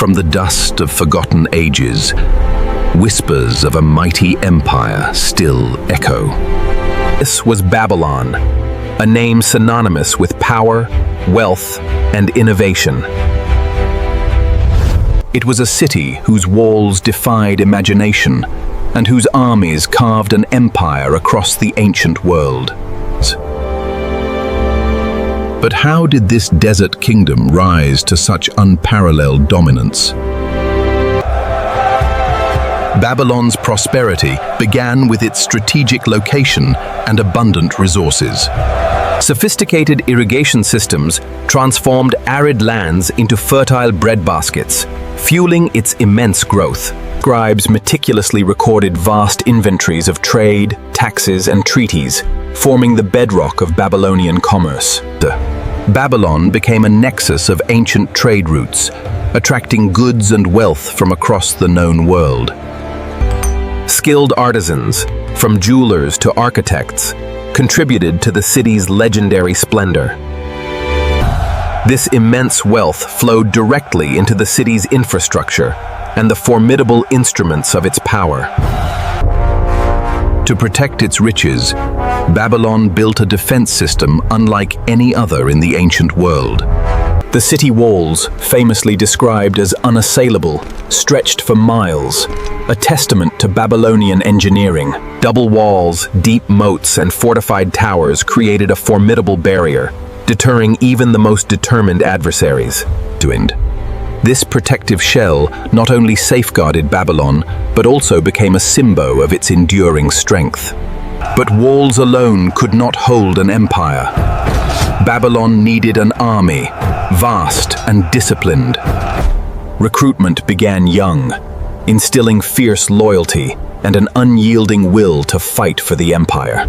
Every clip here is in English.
From the dust of forgotten ages, whispers of a mighty empire still echo. This was Babylon, a name synonymous with power, wealth, and innovation. It was a city whose walls defied imagination and whose armies carved an empire across the ancient world. But how did this desert kingdom rise to such unparalleled dominance? Babylon's prosperity began with its strategic location and abundant resources. Sophisticated irrigation systems transformed arid lands into fertile breadbaskets, fueling its immense growth. Scribes meticulously recorded vast inventories of trade, taxes, and treaties, forming the bedrock of Babylonian commerce. Babylon became a nexus of ancient trade routes, attracting goods and wealth from across the known world. Skilled artisans, from jewelers to architects, contributed to the city's legendary splendor. This immense wealth flowed directly into the city's infrastructure and the formidable instruments of its power. To protect its riches, Babylon built a defense system unlike any other in the ancient world. The city walls, famously described as unassailable, stretched for miles, a testament to Babylonian engineering. Double walls, deep moats, and fortified towers created a formidable barrier, deterring even the most determined adversaries. This protective shell not only safeguarded Babylon, but also became a symbol of its enduring strength. But walls alone could not hold an empire. Babylon needed an army, vast and disciplined. Recruitment began young, instilling fierce loyalty and an unyielding will to fight for the empire.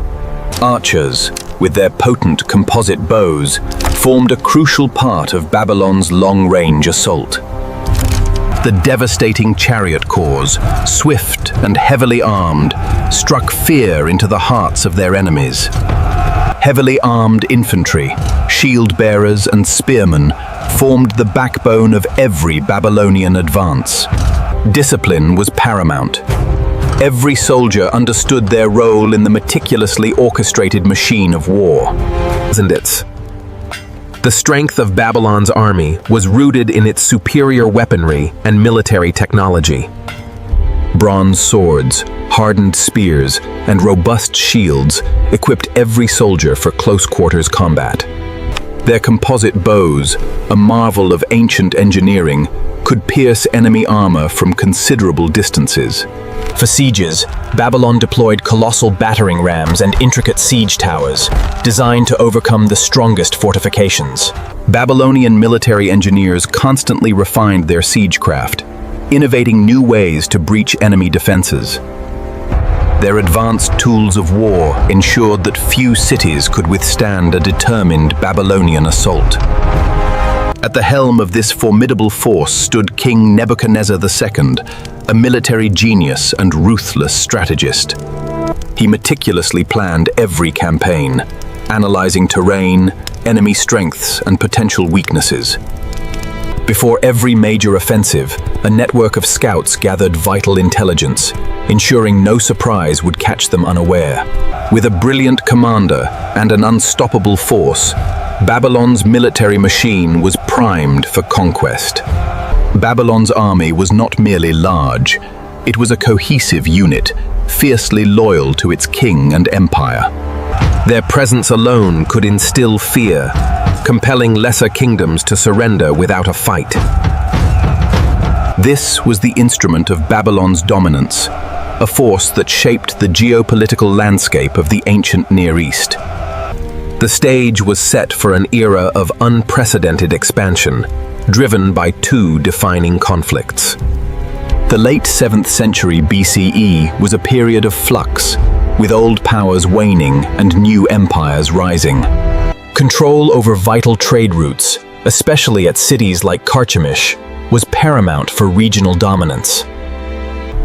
Archers, with their potent composite bows, formed a crucial part of Babylon's long-range assault. The devastating chariot corps, swift and heavily armed, struck fear into the hearts of their enemies. Heavily armed infantry, shield bearers, and spearmen formed the backbone of every Babylonian advance. Discipline was paramount. Every soldier understood their role in the meticulously orchestrated machine of war. The strength of Babylon's army was rooted in its superior weaponry and military technology. Bronze swords, hardened spears, and robust shields equipped every soldier for close-quarters combat. Their composite bows, a marvel of ancient engineering, could pierce enemy armor from considerable distances. For sieges, Babylon deployed colossal battering rams and intricate siege towers, designed to overcome the strongest fortifications. Babylonian military engineers constantly refined their siegecraft, innovating new ways to breach enemy defenses. Their advanced tools of war ensured that few cities could withstand a determined Babylonian assault. At the helm of this formidable force stood King Nebuchadnezzar II, a military genius and ruthless strategist. He meticulously planned every campaign, analyzing terrain, enemy strengths, and potential weaknesses. Before every major offensive, a network of scouts gathered vital intelligence, ensuring no surprise would catch them unaware. With a brilliant commander and an unstoppable force, Babylon's military machine was primed for conquest. Babylon's army was not merely large, it was a cohesive unit, fiercely loyal to its king and empire. Their presence alone could instill fear, compelling lesser kingdoms to surrender without a fight. This was the instrument of Babylon's dominance, a force that shaped the geopolitical landscape of the ancient Near East. The stage was set for an era of unprecedented expansion, driven by two defining conflicts. The late 7th century BCE was a period of flux, with old powers waning and new empires rising. Control over vital trade routes, especially at cities like Carchemish, was paramount for regional dominance.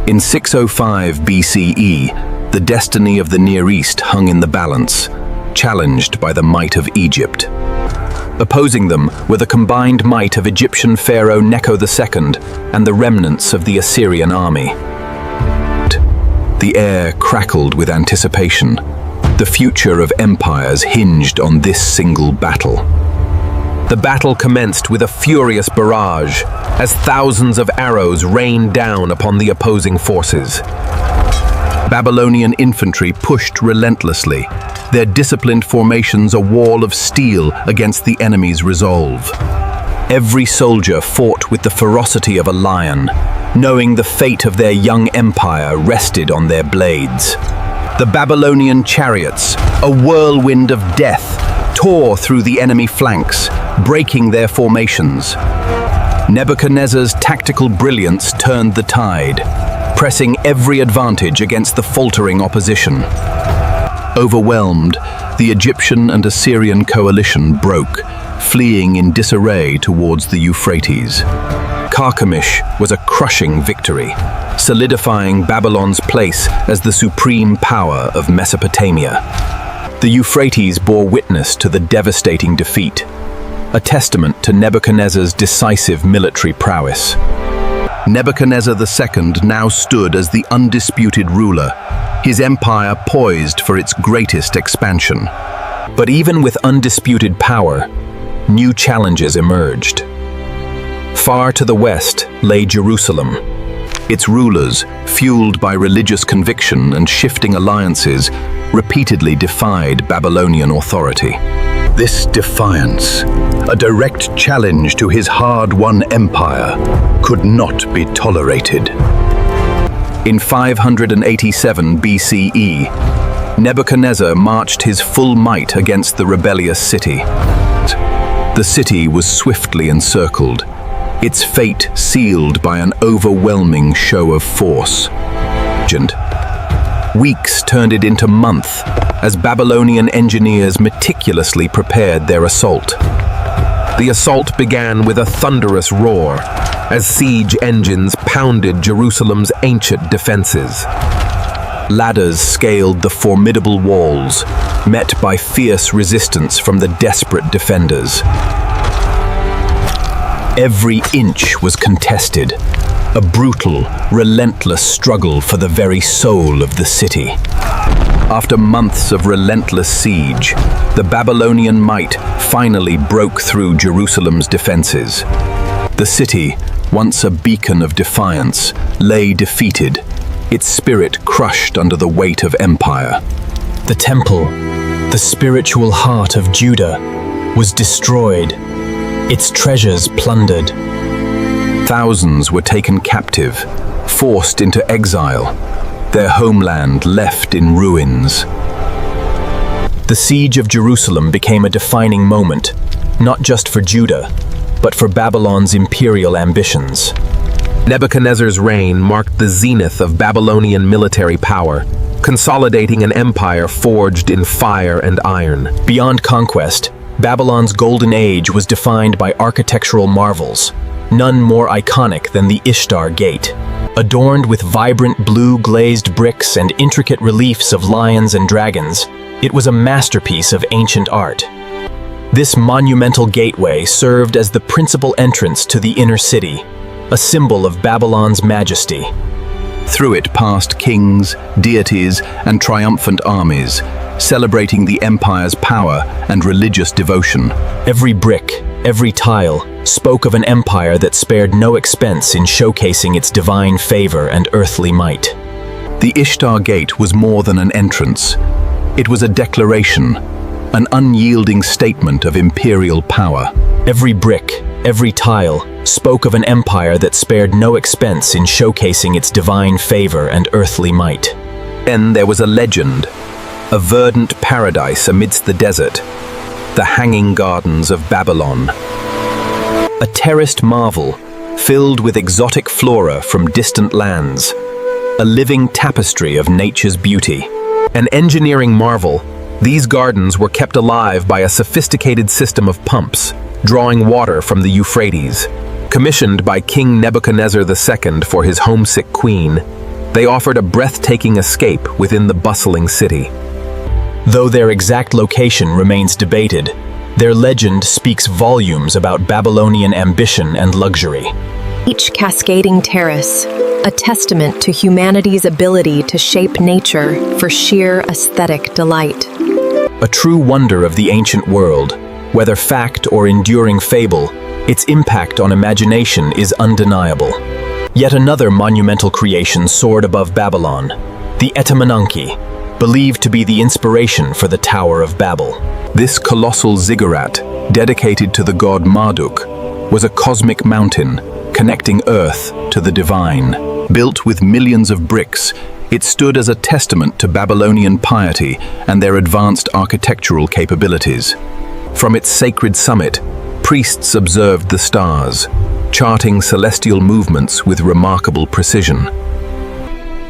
In 605 BCE, the destiny of the Near East hung in the balance, challenged by the might of Egypt. Opposing them were the combined might of Egyptian pharaoh Necho II and the remnants of the Assyrian army. The air crackled with anticipation. The future of empires hinged on this single battle. The battle commenced with a furious barrage, as thousands of arrows rained down upon the opposing forces. Babylonian infantry pushed relentlessly, their disciplined formations a wall of steel against the enemy's resolve. Every soldier fought with the ferocity of a lion, knowing the fate of their young empire rested on their blades. The Babylonian chariots, a whirlwind of death, tore through the enemy flanks, breaking their formations. Nebuchadnezzar's tactical brilliance turned the tide, pressing every advantage against the faltering opposition. Overwhelmed, the Egyptian and Assyrian coalition broke, fleeing in disarray towards the Euphrates. Carchemish was a crushing victory, solidifying Babylon's place as the supreme power of Mesopotamia. The Euphrates bore witness to the devastating defeat, a testament to Nebuchadnezzar's decisive military prowess. Nebuchadnezzar II now stood as the undisputed ruler, his empire poised for its greatest expansion. But even with undisputed power, new challenges emerged. Far to the west lay Jerusalem. Its rulers, fueled by religious conviction and shifting alliances, repeatedly defied Babylonian authority. This defiance, a direct challenge to his hard-won empire, could not be tolerated. In 587 BCE, Nebuchadnezzar marched his full might against the rebellious city. The city was swiftly encircled, its fate sealed by an overwhelming show of force. Weeks turned it into months as Babylonian engineers meticulously prepared their assault. The assault began with a thunderous roar as siege engines pounded Jerusalem's ancient defenses. Ladders scaled the formidable walls, met by fierce resistance from the desperate defenders. Every inch was contested, a brutal, relentless struggle for the very soul of the city. After months of relentless siege, the Babylonian might finally broke through Jerusalem's defenses. The city, once a beacon of defiance, lay defeated, its spirit crushed under the weight of empire. The temple, the spiritual heart of Judah, was destroyed, its treasures plundered. Thousands were taken captive, forced into exile, their homeland left in ruins. The siege of Jerusalem became a defining moment, not just for Judah, but for Babylon's imperial ambitions. Nebuchadnezzar's reign marked the zenith of Babylonian military power, consolidating an empire forged in fire and iron. Beyond conquest, Babylon's golden age was defined by architectural marvels, none more iconic than the Ishtar Gate. Adorned with vibrant blue glazed bricks and intricate reliefs of lions and dragons, it was a masterpiece of ancient art. This monumental gateway served as the principal entrance to the inner city, a symbol of Babylon's majesty. Through it passed kings, deities, and triumphant armies, celebrating the empire's power and religious devotion. Every brick, every tile, spoke of an empire that spared no expense in showcasing its divine favor and earthly might. The Ishtar Gate was more than an entrance. It was a declaration, an unyielding statement of imperial power. Every brick, every tile, spoke of an empire that spared no expense in showcasing its divine favor and earthly might. Then there was a legend, a verdant paradise amidst the desert, the Hanging Gardens of Babylon. A terraced marvel, filled with exotic flora from distant lands, a living tapestry of nature's beauty. An engineering marvel, these gardens were kept alive by a sophisticated system of pumps, drawing water from the Euphrates. Commissioned by King Nebuchadnezzar II for his homesick queen, they offered a breathtaking escape within the bustling city. Though their exact location remains debated, Their legend speaks volumes about Babylonian ambition and luxury. Each cascading terrace, a testament to humanity's ability to shape nature for sheer aesthetic delight. A true wonder of the ancient world, whether fact or enduring fable, its impact on imagination is undeniable. Yet another monumental creation soared above Babylon, the Etemenanki, believed to be the inspiration for the Tower of Babel. This colossal ziggurat, dedicated to the god Marduk, was a cosmic mountain connecting Earth to the divine. Built with millions of bricks, it stood as a testament to Babylonian piety and their advanced architectural capabilities. From its sacred summit, priests observed the stars, charting celestial movements with remarkable precision.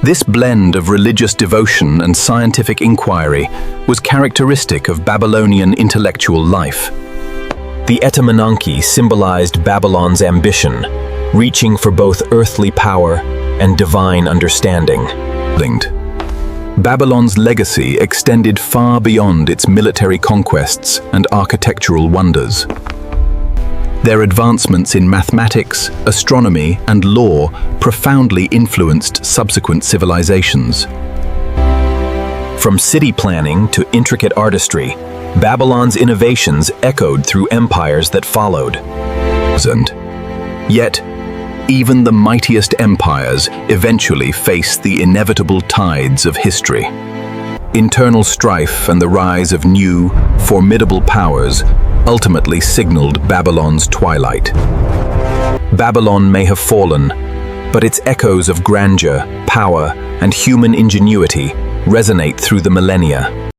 This blend of religious devotion and scientific inquiry was characteristic of Babylonian intellectual life. The Etemenanki symbolized Babylon's ambition, reaching for both earthly power and divine understanding. Babylon's legacy extended far beyond its military conquests and architectural wonders. Their advancements in mathematics, astronomy, and law profoundly influenced subsequent civilizations. From city planning to intricate artistry, Babylon's innovations echoed through empires that followed. Yet, even the mightiest empires eventually faced the inevitable tides of history. Internal strife and the rise of new, formidable powers ultimately signaled Babylon's twilight. Babylon may have fallen, but its echoes of grandeur, power, and human ingenuity resonate through the millennia.